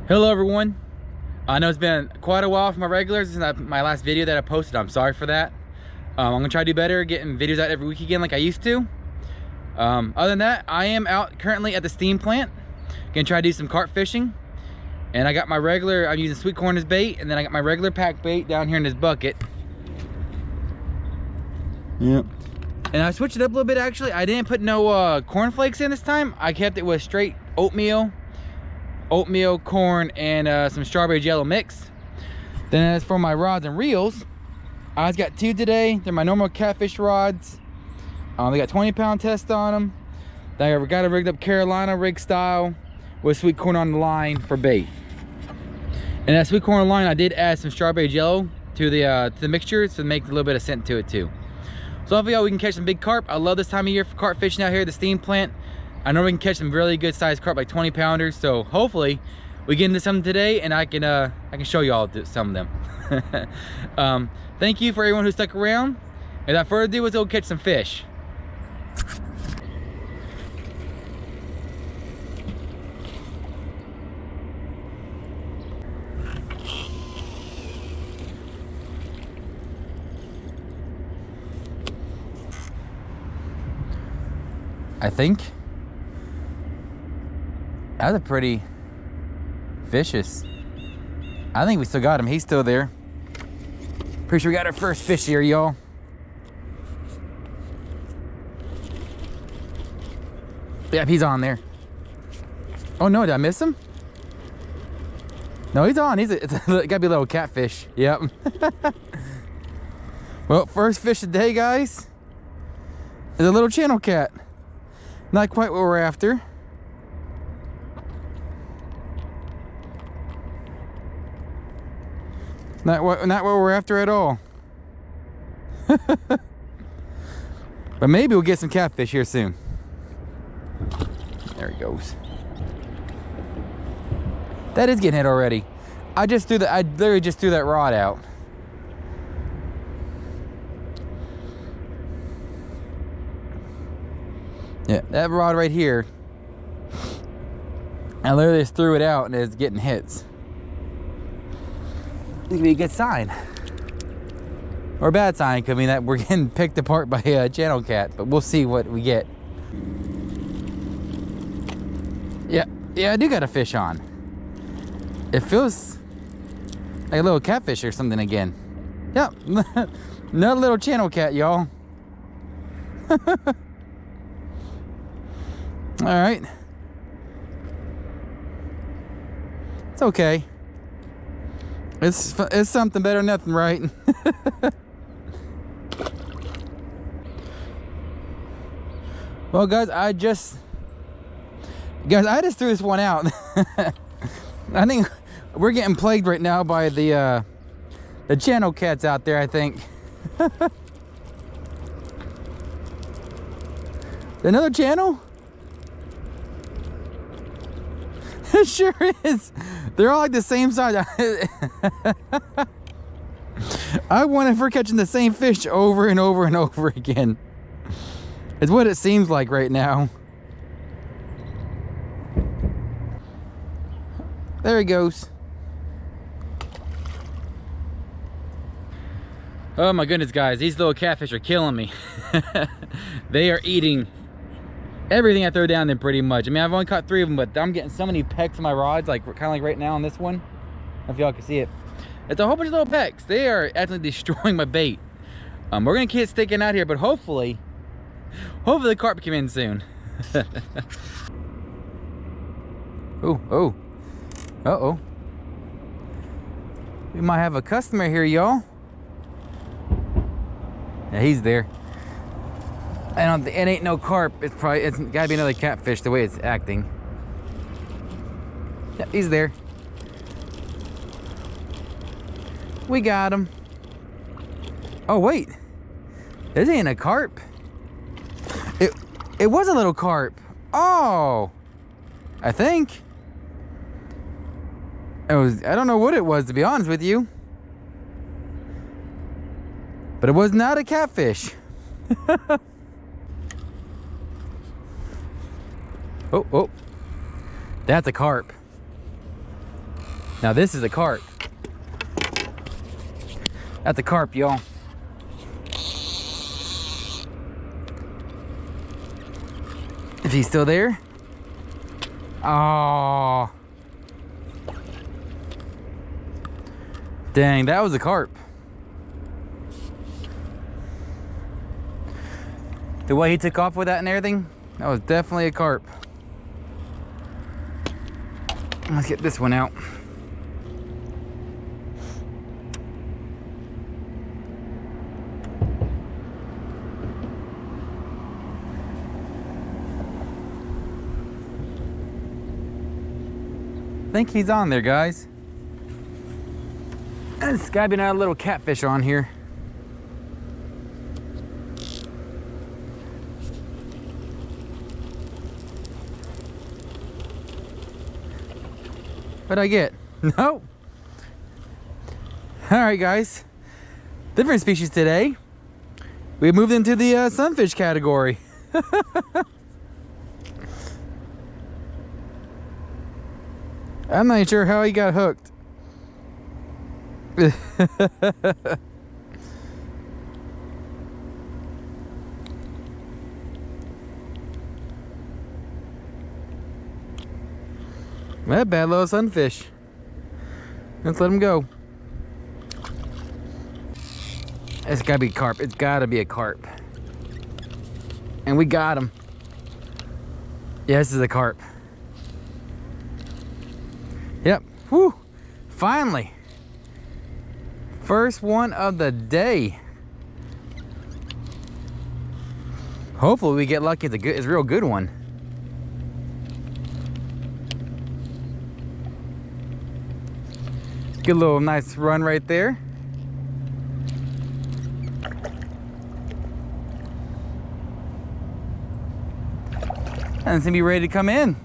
Hello everyone. I know it's been quite a while for my regulars since my last video that I posted. I'm sorry for that. I'm gonna try to do better, getting videos out every week again like I used to. Other than that, I am out currently at the steam plant. Gonna try to do some carp fishing. And I got my regular, I'm using sweet corn as bait, and then I got my regular pack bait down here in this bucket. Yep. And I switched it up a little bit actually. I didn't put no cornflakes in this time. I kept it with straight oatmeal, corn, and some strawberry jello mix. Then as for my rods and reels, I just got two today. They're my normal catfish rods. They got 20-pound test on them. I got it rigged up Carolina rig style with sweet corn on the line for bait. And that sweet corn line, I did add some strawberry jello to the mixture to make a little bit of scent to it too. So hopefully we can catch some big carp. I love this time of year for carp fishing out here at the steam plant. I know we can catch some really good sized carp, like 20 pounders. So hopefully we get into something today and I can show you all some of them. Thank you for everyone who stuck around. Without further ado, let's go catch some fish. I think that was a pretty vicious. I think we still got him. He's still there. Pretty sure we got our first fish here, y'all. Yep, he's on there. Oh no, did I miss him? No, he's on. It's gotta be a little catfish. Yep. Well, first fish of the day, guys, is a little channel cat. Not quite what we're after. Not what we're after at all. But maybe we'll get some catfish here soon. There he goes. That is getting hit already. I literally just threw that rod out. Yeah, that rod right here, I literally just threw it out and it's getting hits. It could be a good sign. Or a bad sign, could mean that we're getting picked apart by a channel cat, but we'll see what we get. Yeah, I do got a fish on. It feels like a little catfish or something again. Yep, another little channel cat, y'all. All right, it's okay. It's something better than nothing, right? Well, guys, I just threw this one out. I think we're getting plagued right now by the channel cats out there, I think. Another channel? It sure is. They're all like the same size. I wonder if we're catching the same fish over and over and over again. It's what it seems like right now. There he goes. Oh my goodness, guys, these little catfish are killing me. They are eating everything I throw down there pretty much. I mean, I've only caught 3 of them, but I'm getting so many pecks on my rods, like kind of like right now on this one. I don't know if y'all can see it. It's a whole bunch of little pecks. They are actually destroying my bait. We're gonna keep sticking out here, but hopefully the carp come in soon. Oh. Uh-oh. We might have a customer here, y'all. Yeah, he's there. It ain't no carp. It's gotta be another catfish the way it's acting. Yeah, he's there. We got him. Oh wait, this ain't a carp. It was a little carp. Oh, I think it was. I don't know what it was, to be honest with you, but it was not a catfish. Oh, that's a carp. Now this is a carp. That's a carp, y'all. If he's still there. Oh. Dang, that was a carp. The way he took off with that and everything, that was definitely a carp. Let's get this one out. I think he's on there, guys. There's gotta be another little catfish on here. What'd I get? Nope. All right, guys. Different species today. We moved into the sunfish category. I'm not sure how he got hooked. That bad little sunfish. Let's let him go. It's gotta be carp. It's gotta be a carp. And we got him. Yeah, this is a carp. Yep. Whew. Finally. First one of the day. Hopefully we get lucky. It's a real good one. Good little nice run right there. And it's gonna be ready to come in.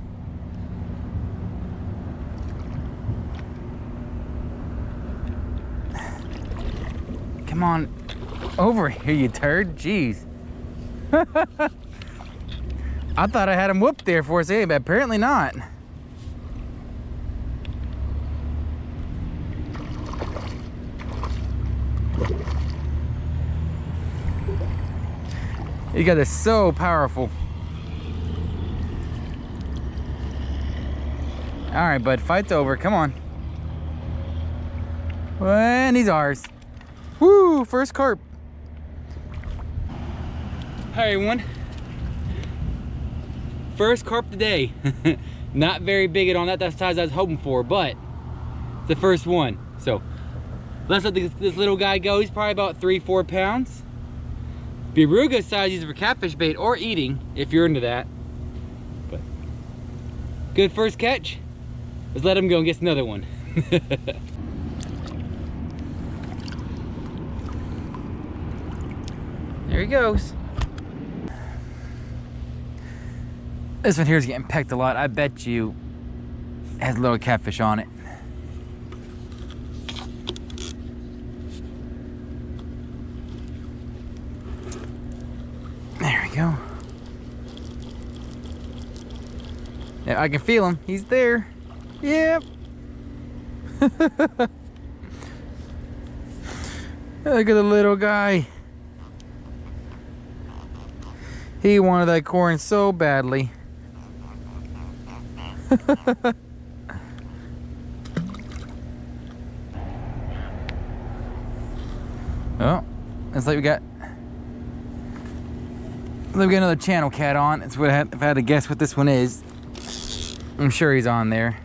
Come on over here, you turd. Jeez. I thought I had him whooped there for a second, but apparently not. You guys are so powerful. All right, bud, fight's over. Come on. And he's ours. Woo, first carp. Hi, everyone. First carp today. Not very big at all, not that size I was hoping for, but the first one. So let's let this little guy go. He's probably about 3-4 pounds. Be a real good size user for catfish bait or eating if you're into that. But good first catch. Let's let him go and get another one. There he goes. This one here is getting pecked a lot. I bet you it has a little catfish on it. There we go. Yeah, I can feel him. He's there. Yep. Look at the little guy. He wanted that corn so badly. Oh, looks like we got another channel cat on. That's what if I had to guess what this one is. I'm sure he's on there.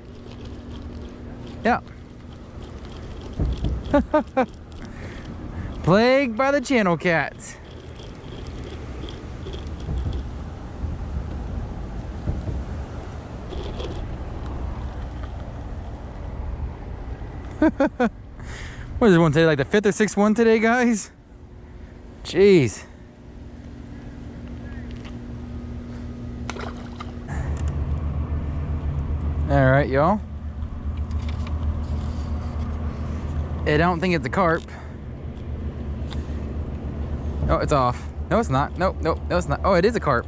Yeah. Plagued by the channel cats. What is this one today? Like the 5th or 6th one today, guys? Jeez. All right, y'all. I don't think it's a carp. Oh, it's off. No, it's not. Nope, nope, no, it's not. Oh, it is a carp.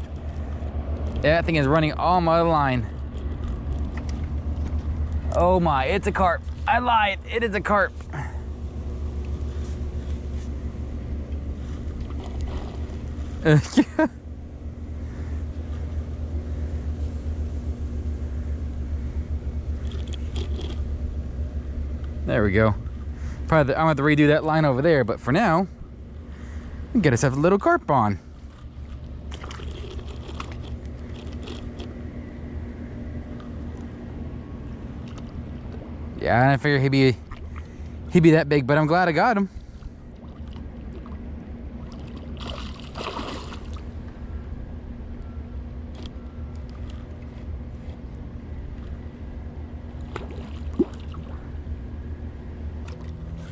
Yeah, that thing is running all my line. Oh my, it's a carp. I lied, it is a carp. There we go. Probably I'm gonna have to redo that line over there, but for now, we can get ourselves a little carp on. Yeah, I figured he'd be that big, but I'm glad I got him.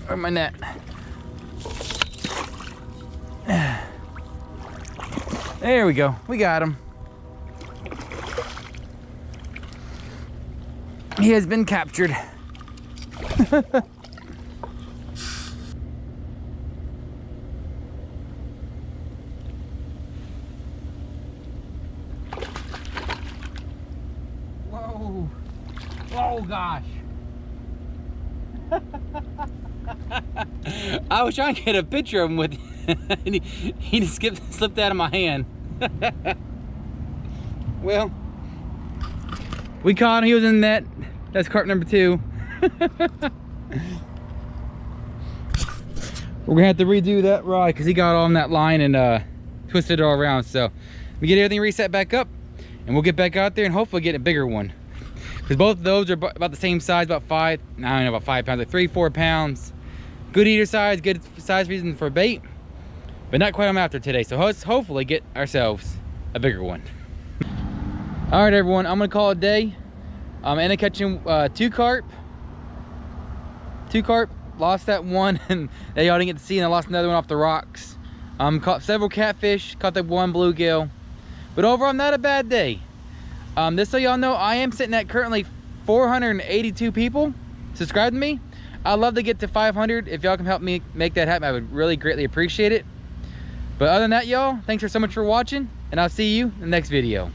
Where's my net? There we go. We got him. He has been captured. Whoa. Oh gosh. I was trying to get a picture of him with and he just slipped out of my hand. Well, we caught him. He was in the net. That's carp number 2. We're gonna have to redo that rod because he got on that line and twisted it all around. So we get everything reset back up and we'll get back out there and hopefully get a bigger one, because both of those are about the same size, about 5, I don't know, about 5 pounds, like 3-4 pounds. Good eater size, good size reason for bait, but not quite I'm after today. So let's hopefully get ourselves a bigger one. All right, everyone, I'm gonna call it a day. I ended up catching 2 carp. Lost that one and that y'all didn't get to see, and I lost another one off the rocks. Caught several catfish, caught that one bluegill, but overall not a bad day. Just so y'all know, I am sitting at currently 482 people subscribe to me. I'd love to get to 500. If y'all can help me make that happen, I would really greatly appreciate it. But other than that, y'all, thanks so much for watching, and I'll see you in the next video.